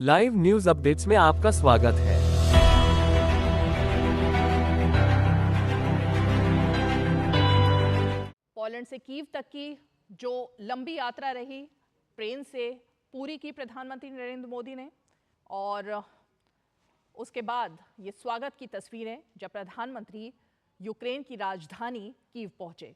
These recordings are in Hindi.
लाइव न्यूज अपडेट्स में आपका स्वागत है। पोलैंड से कीव तक की जो लंबी यात्रा रही, ट्रेन से पूरी की प्रधानमंत्री नरेंद्र मोदी ने, और उसके बाद ये स्वागत की तस्वीरें जब प्रधानमंत्री यूक्रेन की राजधानी कीव पहुंचे।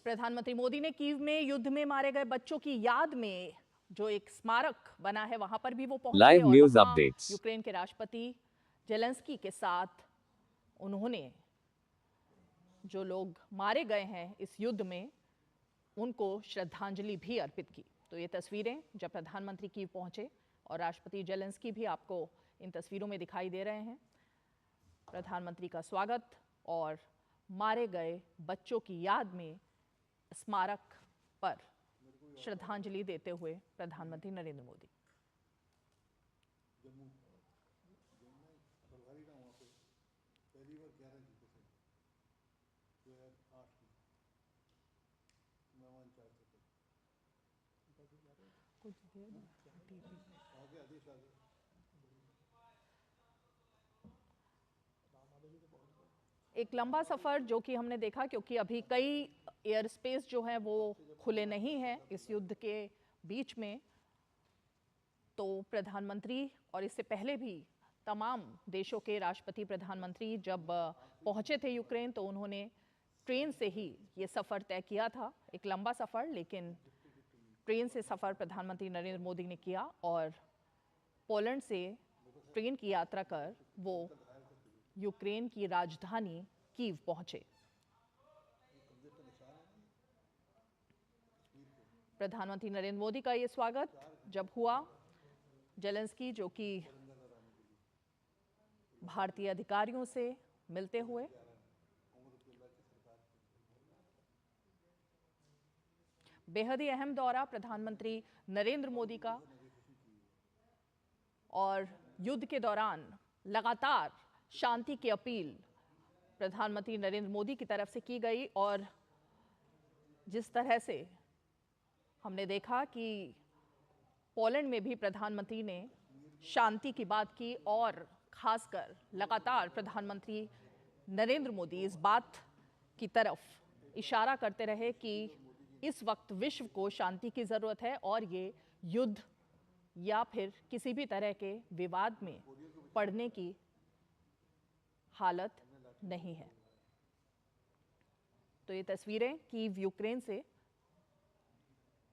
प्रधानमंत्री मोदी ने कीव में युद्ध में मारे गए बच्चों की याद में जो एक स्मारक बना है वहां पर भी वो पहुंचे लाइव और न्यूज वहां अपडेट्स। यूक्रेन के राष्ट्रपति जेलेंस्की के साथ उन्होंने जो लोग मारे गए हैं इस युद्ध में उनको श्रद्धांजलि भी अर्पित की। तो ये तस्वीरें जब प्रधानमंत्री कीव पहुंचे और राष्ट्रपति जेलेंस्की भी आपको इन तस्वीरों में दिखाई दे रहे हैं। प्रधानमंत्री का स्वागत और मारे गए बच्चों की याद में स्मारक पर श्रद्धांजलि देते हुए प्रधानमंत्री नरेंद्र मोदी। एक लंबा सफर जो कि हमने देखा, क्योंकि अभी कई एयर स्पेस जो है वो खुले नहीं हैं इस युद्ध के बीच में। तो प्रधानमंत्री और इससे पहले भी तमाम देशों के राष्ट्रपति प्रधानमंत्री जब पहुंचे थे यूक्रेन तो उन्होंने ट्रेन से ही ये सफर तय किया था। एक लंबा सफर, लेकिन ट्रेन से सफर प्रधानमंत्री नरेंद्र मोदी ने किया और पोलैंड से ट्रेन की यात्रा कर वो यूक्रेन की राजधानी कीव पहुंचे। प्रधानमंत्री नरेंद्र मोदी का ये स्वागत जब हुआ, जेलेंस्की जो कि भारतीय अधिकारियों से मिलते हुए, बेहद ही अहम दौरा प्रधानमंत्री नरेंद्र मोदी का, और युद्ध के दौरान लगातार शांति की अपील प्रधानमंत्री नरेंद्र मोदी की तरफ से की गई। और जिस तरह से हमने देखा कि पोलैंड में भी प्रधानमंत्री ने शांति की बात की और खासकर लगातार प्रधानमंत्री नरेंद्र मोदी इस बात की तरफ इशारा करते रहे कि इस वक्त विश्व को शांति की जरूरत है और ये युद्ध या फिर किसी भी तरह के विवाद में पड़ने की हालत नहीं है। तो ये तस्वीरें कीव यूक्रेन से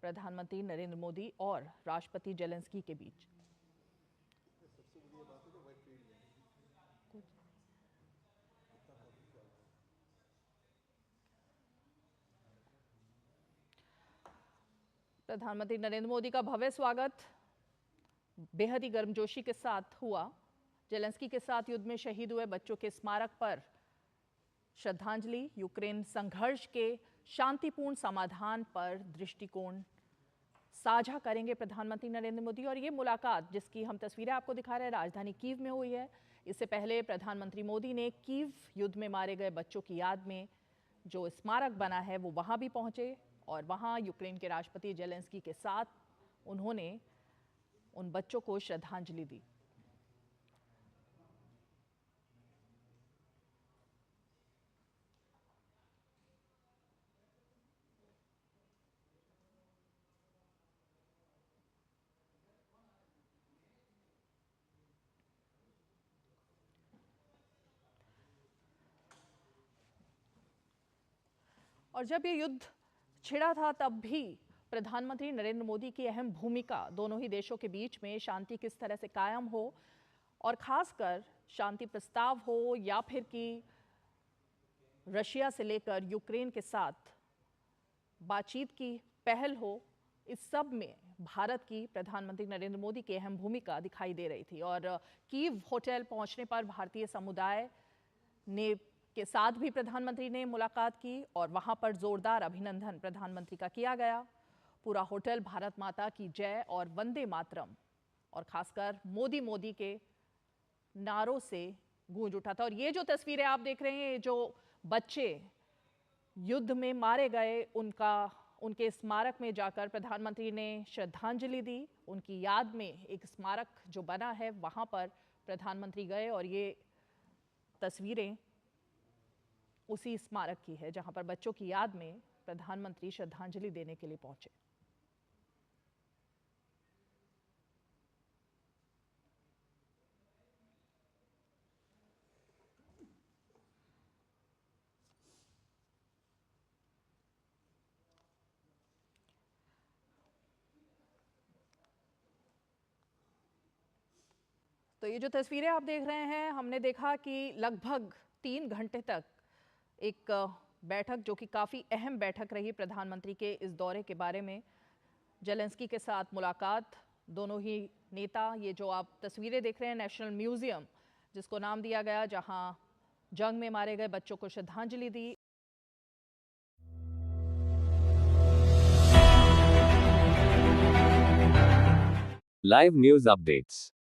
प्रधानमंत्री नरेंद्र मोदी और राष्ट्रपति जेलेंस्की के बीच। प्रधानमंत्री नरेंद्र मोदी का भव्य स्वागत बेहद ही गर्मजोशी के साथ हुआ। जेलेंस्की के साथ युद्ध में शहीद हुए बच्चों के स्मारक पर श्रद्धांजलि, यूक्रेन संघर्ष के शांतिपूर्ण समाधान पर दृष्टिकोण साझा करेंगे प्रधानमंत्री नरेंद्र मोदी। और ये मुलाकात जिसकी हम तस्वीरें आपको दिखा रहे हैं राजधानी कीव में हुई है। इससे पहले प्रधानमंत्री मोदी ने कीव युद्ध में मारे गए बच्चों की याद में जो स्मारक बना है वो वहां भी पहुंचे और वहां यूक्रेन के राष्ट्रपति जेलेंस्की के साथ उन्होंने उन बच्चों को श्रद्धांजलि दी। और जब ये युद्ध छिड़ा था तब भी प्रधानमंत्री नरेंद्र मोदी की अहम भूमिका दोनों ही देशों के बीच में शांति किस तरह से कायम हो और खासकर शांति प्रस्ताव हो या फिर कि रशिया से लेकर यूक्रेन के साथ बातचीत की पहल हो, इस सब में भारत की प्रधानमंत्री नरेंद्र मोदी की अहम भूमिका दिखाई दे रही थी। और कीव होटल पहुंचने पर भारतीय समुदाय ने के साथ भी प्रधानमंत्री ने मुलाकात की और वहां पर जोरदार अभिनंदन प्रधानमंत्री का किया गया। पूरा होटल भारत माता की जय और वंदे मातरम और खासकर मोदी मोदी के नारों से गूंज उठा था। और ये जो तस्वीरें आप देख रहे हैं, ये जो बच्चे युद्ध में मारे गए उनके स्मारक में जाकर प्रधानमंत्री ने श्रद्धांजलि दी। उनकी याद में एक स्मारक जो बना है वहां पर प्रधानमंत्री गए और ये तस्वीरें उसी स्मारक की है जहां पर बच्चों की याद में प्रधानमंत्री श्रद्धांजलि देने के लिए पहुंचे। तो ये जो तस्वीरें आप देख रहे हैं, हमने देखा कि लगभग 3 घंटे तक एक बैठक, जो कि काफ़ी अहम बैठक रही प्रधानमंत्री के इस दौरे के बारे में, जेलेंस्की के साथ मुलाकात, दोनों ही नेता, ये जो आप तस्वीरें देख रहे हैं नेशनल म्यूजियम जिसको नाम दिया गया, जहां जंग में मारे गए बच्चों को श्रद्धांजलि दी। Live news updates.